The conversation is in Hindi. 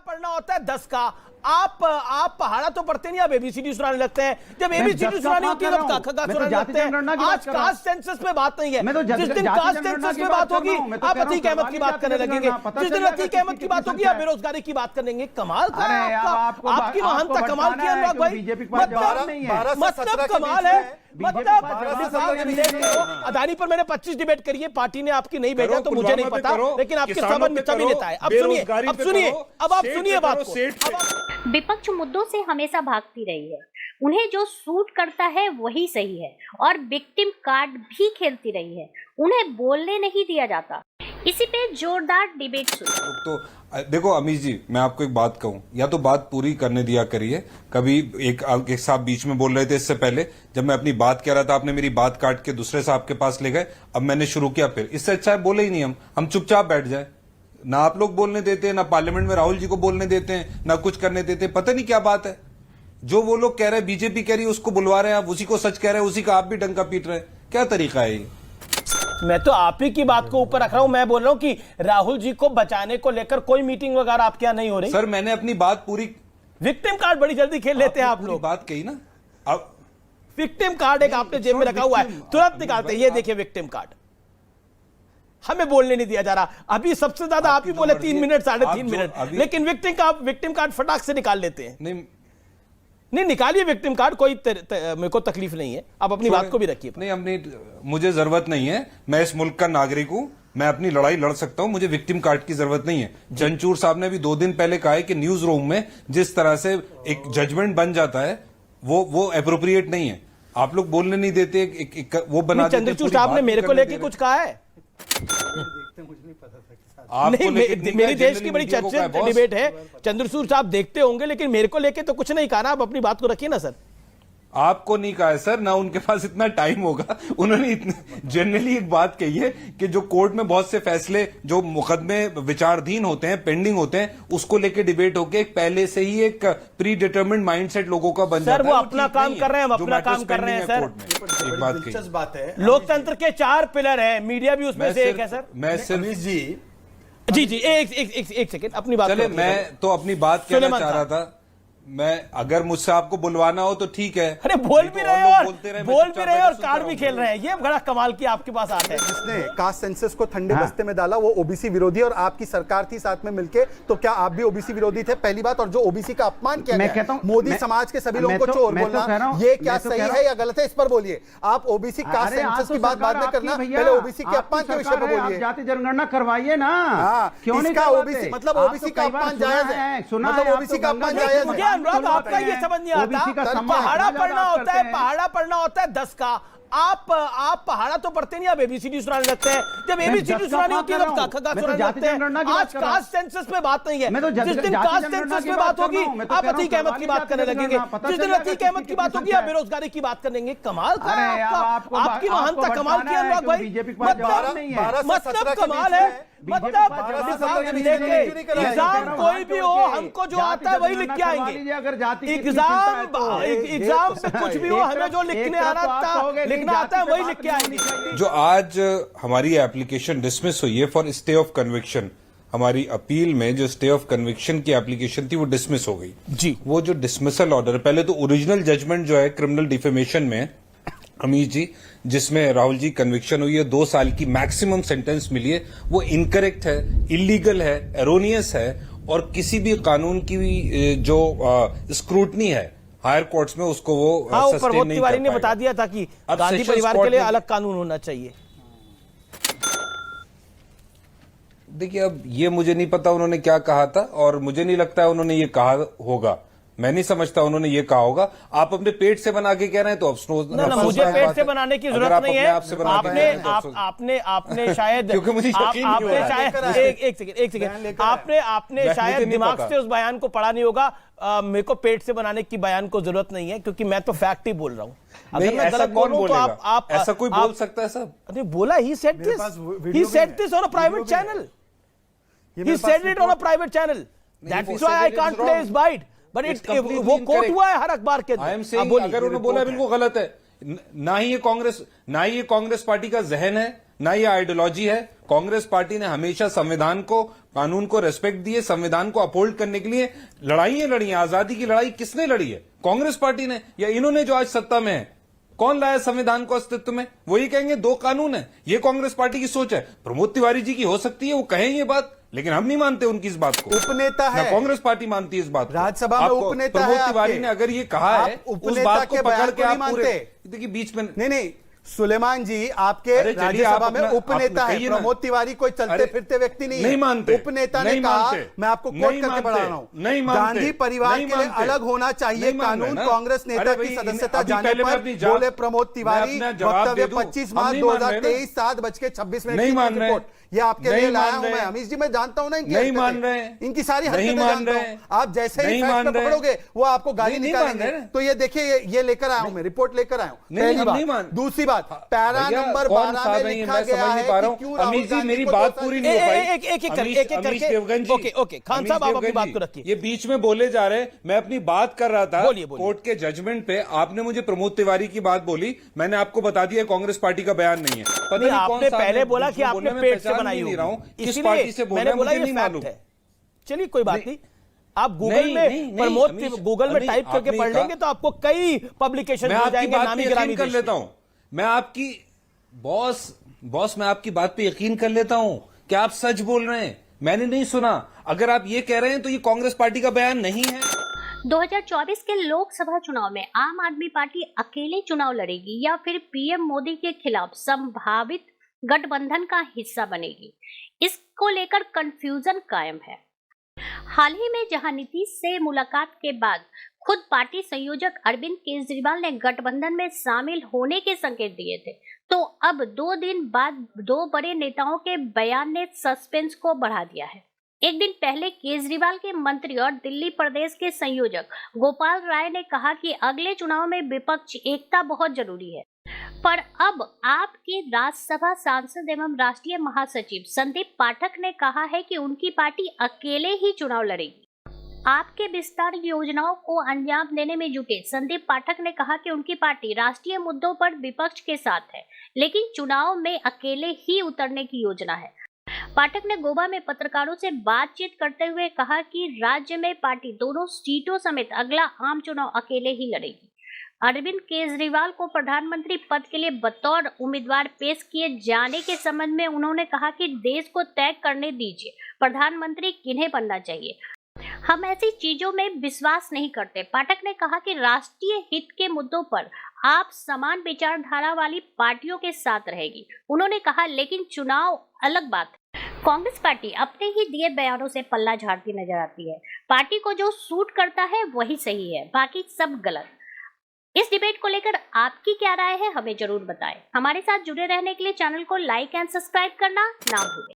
पढ़ना होता है 10 का। आप पहाड़ा तो पढ़ते नहीं, आप एबीसीडी सुनाने लगते हैं। जब एबीसीडी सुनानी होती है तब खगा सुनाने लगते हैं। आज कास्ट सेंसस पे बात नहीं है, जिस दिन कास्ट सेंसस पे बात होगी आप अतीक अहमद की बात करने लगेंगे, जिस दिन अतीक अहमद की बात होगी आप बेरोजगारी की बात करेंगे। कमाल का आपकी महानता कमाल की अनुराग भाई, मतलब कमाल है। मतलब अदानी पर मैंने 25 डिबेट करी है, पार्टी ने आपकी नहीं भेजा तो मुझे नहीं पता, लेकिन आपके सबंध में तभी नेता है। अब सुनिए, अब आप सुनिए बात को। विपक्ष मुद्दों से हमेशा भागती रही है, उन्हें जो सूट करता है वही सही है, और विक्टिम कार्ड भी खेलती रही है, उन्हें बोलने नहीं दिया जाता। इसी पे जोरदार डिबेट शुरू। तो देखो अमीश जी, मैं आपको एक बात कहूं, या तो बात पूरी करने दिया करिए। कभी एक साहब बीच में बोल रहे थे, इससे पहले जब मैं अपनी बात कह रहा था आपने मेरी बात काट के दूसरे साहब के पास ले गए। अब मैंने शुरू किया, फिर इससे अच्छा है बोले ही नहीं, हम चुपचाप बैठ जाए। ना आप लोग बोलने देते हैं, ना पार्लियामेंट में राहुल जी को बोलने देते हैं, ना कुछ करने देते हैं। पता नहीं क्या बात है, जो वो लोग कह रहे हैं, बीजेपी कह रही है उसको बुलवा रहे हैं, आप उसी को सच कह रहे हैं, उसी का आप भी डंका पीट रहे हैं। क्या तरीका है ये? मैं तो आप ही की बात को ऊपर रख रहा हूं। मैं बोल रहा हूं कि राहुल जी को बचाने को लेकर कोई मीटिंग वगैरह आपके यहाँ नहीं हो रही। सर मैंने अपनी बात पूरी, विक्टिम कार्ड बड़ी जल्दी खेल लेते हैं आप लोग। बात कही ना, अब विक्टिम कार्ड एक आपने जेब में रखा हुआ है, तुरंत निकालते हैं। ये देखिए विक्टिम कार्ड, हमें बोलने नहीं दिया जा रहा। अभी सबसे ज्यादा आप ही बोले 3 मिनट 3.5 मिनट, लेकिन विक्टिम कार्ड फटाक से निकाल लेते हैं। नहीं निकालिए विक्टिम कार्ड, कोई मेरे को तकलीफ नहीं है, आप अपनी बात को भी रखिए। नहीं अपनी, मुझे जरूरत नहीं है, मैं इस मुल्क का नागरिक हूं, मैं अपनी लड़ाई लड़ सकता हूं, मुझे विक्टिम कार्ड की जरूरत नहीं है। चंचूर साहब ने भी 2 दिन पहले कहा है कि न्यूज रूम में जिस तरह से एक जजमेंट बन जाता है वो एप्रोप्रिएट नहीं है। आप लोग बोलने नहीं देते, वो बना देते। चंद्रचूड़ साहब ने मेरे को लेके कुछ कहा है? नहीं, मेरी देश की बड़ी चर्चित डिबेट है, चंद्रचूड़ साहब देखते होंगे, लेकिन मेरे को लेके तो कुछ नहीं कहा ना। आप अपनी बात को रखिए ना सर। आपको नहीं कहा है सर, ना उनके पास इतना टाइम होगा। उन्होंने जनरली एक बात कही है कि जो कोर्ट में बहुत से फैसले, जो मुकदमे विचाराधीन होते हैं, पेंडिंग होते हैं, उसको लेके डिबेट होके पहले से ही एक प्री डिटर्मिंड माइंडसेट लोगों का बन जाता है। सर वो अपना काम कर रहे हैं, हम अपना काम कर रहे हैं सर। एक बात है, लोकतंत्र के 4 पिलर है, मीडिया भी उसमें से एक है सर। मैं सिर्फ जी एक सेकंड अपनी बात। चले, मैं तो अपनी बात कहना चाह रहा था। मैं अगर मुझसे आपको बुलवाना हो तो ठीक है। अरे बोल भी रहे हो और कार्ड भी खेल रहे हैं, ये बड़ा कमाल की आपके पास आते हैं। जिसने कास्ट सेंसस को ठंडे बस्ते में डाला वो ओबीसी विरोधी, और आपकी सरकार थी साथ में मिलके, तो क्या आप भी ओबीसी विरोधी थे? पहली बात। और जो ओबीसी का अपमान किया गया, मोदी समाज के सभी लोगों को चोर बोलना, ये क्या सही है या गलत है, इस पर बोलिए। आप ओबीसी कास्ट सेंसस की बात बाद में करना, पहले ओबीसी के अपमान के विषय पर बोलिए। जाति जनगणना करवाइए ना, क्यों नहीं? ओबीसी मतलब ओबीसी का अपमान जायज है, मतलब ओबीसी का अपमान जायज है। अनुराग आपका ये समझ नहीं आता, पहाड़ा पढ़ना होता है, पहाड़ा पढ़ना होता है 10 का। आप पहाड़ा तो पढ़ते नहीं, आप एबीसीडी सुनाने लगते हैं। जब एबीसीडी सुनानी होती है तब खगा सुनाने लगते हैं। आज कास्ट सेंसस पे बात नहीं है, जिस दिन कास्ट सेंसस पे बात होगी आप अतीक अहमद की बात करने लगेंगे, जिस दिन अतीक अहमद की बात होगी आप बेरोजगारी की बात करेंगे। कमाल का आपकी महानता कमाल की अनुराग भाई, मतलब कमाल है। मतलब एग्जाम कोई भी हो, हमको जो आता है वही लिख के आएंगे। एग्जाम पे कुछ भी हो, हमें जो लिखने लिखना आता है वही लिख के आएंगे। जो आज हमारी एप्लीकेशन डिसमिस हुई है फॉर स्टे ऑफ कन्विक्शन, हमारी अपील में जो स्टे ऑफ कन्विक्शन की एप्लीकेशन थी वो डिसमिस हो गई जी। वो जो डिसमिसल ऑर्डर, पहले तो ओरिजिनल जजमेंट जो है क्रिमिनल डिफेमेशन में अमीश जी, जिसमें राहुल जी कन्विक्शन हुई है, 2 साल की मैक्सिमम सेंटेंस मिली है, वो इनकरेक्ट है, इलीगल है, एरोनियस है, और किसी भी कानून की जो स्क्रूटनी है हायर कोर्ट्स में उसको वो सस्टेन नहीं कर पाएगा। ने बता दिया था कि गांधी परिवार के लिए अलग कानून होना चाहिए। देखिए अब ये मुझे नहीं पता उन्होंने क्या कहा था, और मुझे नहीं लगता है उन्होंने ये कहा होगा, मैं नहीं समझता उन्होंने ये कहा होगा। आप अपने पेट से बना के कह रहे हैं तो अफसोस। ना मुझे पेट से बनाने की जरूरत नहीं है। आपने शायद क्योंकि मुझे एक सेकंड आपने शायद दिमाग से उस बयान को पढ़ा नहीं होगा। मेरे को पेट से बनाने की बयान को जरूरत नहीं है, क्योंकि मैं तो फैक्ट ही बोल रहा हूँ। अगर मैं गलत बोलूं तो आप ऐसा कोई बोल सकता है साहब? अरे बोला, he said this on a private channel, he said it on a private channel, that's why I can't play his bite. But वो कोट हुआ है हर अखबार के अंदर। अगर उन्होंने बोला बिल्कुल गलत है। ना ही ये कांग्रेस पार्टी का जहन है, ना ये आइडियोलॉजी है। कांग्रेस पार्टी ने हमेशा संविधान को, कानून को रेस्पेक्ट दी है, संविधान को अपहोल्ड करने के लिए लड़ाइयां लड़ी हैं। आजादी की लड़ाई किसने लड़ी है? कांग्रेस पार्टी ने, या इन्होंने जो आज सत्ता में है? कौन लाया संविधान को अस्तित्व में? वही कहेंगे 2 कानून है। ये कांग्रेस पार्टी की सोच है। प्रमोद तिवारी जी की हो सकती है, वो कहें ये बात, लेकिन हम नहीं मानते उनकी इस बात को। उपनेता है, कांग्रेस पार्टी मानती है इस बात को। राज्यसभा में उपनेता है। प्रमोद तिवारी ने अगर ये कहा है, उस बात को पकड़ के आप पूरे देखिए बीच में नहीं सुलेमान जी, आपके राज्यसभा में उपनेता है। प्रमोद तिवारी कोई चलते फिरते व्यक्ति नहीं है। मानते उपनेता ने कहा, मैं आपको कोट करके पढ़ा रहा हूं, गांधी परिवार के लिए अलग होना चाहिए कानून। कांग्रेस नेता की सदस्यता जाने पर बोले प्रमोद तिवारी। वक्तव्य 25 मार्च 2023 7:26 रिपोर्ट। ये आपके लिए लाया हूं मैं। अमीश जी, मैं जानता हूं ना नहीं मान रहे, इनकी सारी हरकतें जानता हूं। आप जैसे ही फैक्ट पकड़ोगे वो आपको गाली निकालेंगे। तो ये देखिए, ये लेकर आया हूं मैं, रिपोर्ट लेकर आया हूं। पहली बात। दूसरी बात, पैरा नंबर 12 में लिखा गया है कि क्यों अमीश जी मेरी बात पूरी नहीं हो पाई। एक ओके खान साहब, आप अपनी बात को रखिए। ये बीच में बोले जा रहे हैं। मैं अपनी बात कर रहा था कोर्ट के जजमेंट पे, आपने मुझे प्रमोद तिवारी की बात बोली। मैंने आपको बता दिया कांग्रेस पार्टी का बयान नहीं है। पता नहीं आपने पहले बोला कि आपने पेट से बनाई नहीं रहा हूं, किस इसलिए पार्टी से बोल रहा बोला नहीं मालूम है। चलिए कोई बात नहीं, आप गूगल में प्रमोद गूगल में टाइप करके पढ़ लेंगे तो आपको कई पब्लिकेशन मिल जाएंगे, नामी गिरामी कर लेता हूं। मैं आपकी बॉस मैं आपकी बात पे यकीन कर लेता हूं कि आप सच बोल रहे हैं। मैंने नहीं सुना। अगर आप ये कह रहे हैं तो ये कांग्रेस पार्टी का बयान नहीं है। 2024 के लोकसभा चुनाव में आम आदमी पार्टी अकेले चुनाव लड़ेगी या फिर पीएम मोदी के खिलाफ संभावित गठबंधन का हिस्सा बनेगी, इसको लेकर कंफ्यूजन कायम है। हाल ही में जहां नीतीश से मुलाकात के बाद खुद पार्टी संयोजक अरविंद केजरीवाल ने गठबंधन में शामिल होने के संकेत दिए थे, तो अब 2 दिन बाद 2 बड़े नेताओं के बयान ने सस्पेंस को बढ़ा दिया है। एक दिन पहले केजरीवाल के मंत्री और दिल्ली प्रदेश के संयोजक गोपाल राय ने कहा कि अगले चुनाव में विपक्ष एकता बहुत जरूरी है, पर अब आपके राज्यसभा सांसद एवं राष्ट्रीय महासचिव संदीप पाठक ने कहा है कि उनकी पार्टी अकेले ही चुनाव लड़ेगी। आपके विस्तार योजनाओं को अंजाम देने में जुटे संदीप पाठक ने कहा कि उनकी पार्टी राष्ट्रीय मुद्दों पर विपक्ष के साथ है, लेकिन चुनाव में अकेले ही उतरने की योजना है। पाठक ने गोवा में पत्रकारों से बातचीत करते हुए कहा कि राज्य में पार्टी दोनों सीटों समेत अगला आम चुनाव अकेले ही लड़ेगी। अरविंद केजरीवाल को प्रधानमंत्री पद के लिए बतौर उम्मीदवार पेश किए जाने के संबंध में उन्होंने कहा कि देश को तय करने दीजिए प्रधानमंत्री किन्हें बनना चाहिए, हम ऐसी चीजों में विश्वास नहीं करते। पाठक ने कहा कि राष्ट्रीय हित के मुद्दों पर आप समान विचारधारा वाली पार्टियों के साथ रहेगी। उन्होंने कहा, लेकिन चुनाव अलग बात है। कांग्रेस पार्टी अपने ही दिए बयानों से पल्ला झाड़ती नजर आती है। पार्टी को जो सूट करता है वही सही है, बाकी सब गलत। इस डिबेट को लेकर आपकी क्या राय है, हमें जरूर बताएं। हमारे साथ जुड़े रहने के लिए चैनल को लाइक एंड सब्सक्राइब करना ना भूलें।